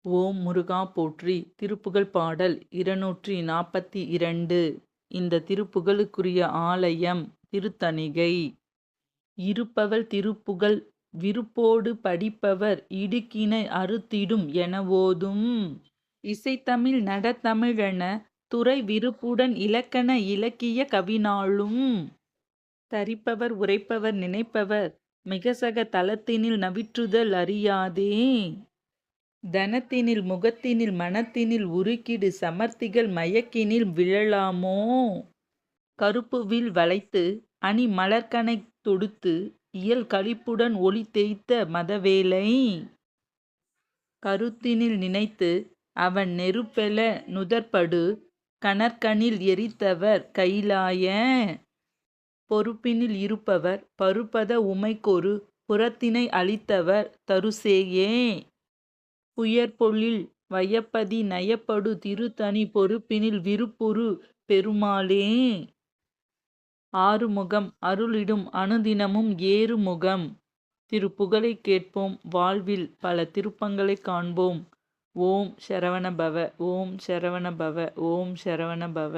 ஓம் முருகா போற்றி. திருப்புகழ் பாடல் 242. இந்த திருப்புகழுக்குரிய ஆலயம் திருத்தணிகை. இருப்பவள் திருப்புகழ் விருப்போடு படிப்பவர் இடுக்கினை அறுத்திடும் எனவோதும். இசைத்தமிழ் நடத்தமிழென துறை விருப்புடன் இலக்கண இலக்கிய கவினாலும். தரிப்பவர் உரைப்பவர் நினைப்பவர் மிகசக தலத்தினில் நவிற்றுதல் அறியாதே. தனத்தினில் முகத்தினில் மனத்தினில் உருக்கிடு சமர்த்திகள் மயக்கினில் விழலாமோ. கருப்புவில் வளைத்து அணி மலர்கனை தொடுத்து இயல் களிப்புடன் ஒளி தேய்த்த மதவேலை. கருத்தினில் நினைத்து அவன் நெருப்பெல நுதற்படு கனற்கனில் எரித்தவர் கைலாய. பொறுப்பினில் இருப்பவர் பருப்பத உமைக்கொரு புறத்தினை அளித்தவர் தருசேயே. புயற்பொழில் வயப்பதி நயப்படு திருத்தணி பொறுப்பினில் விருப்புறு பெருமாளே. ஆறுமுகம் அருளிடும் அனுதினமும் ஏறுமுகம். திருப்புகழை கேட்போம், வாழ்வில் பல திருப்பங்களை காண்போம். ஓம் சரவண பவ. ஓம் சரவண பவ. ஓம் சரவண பவ.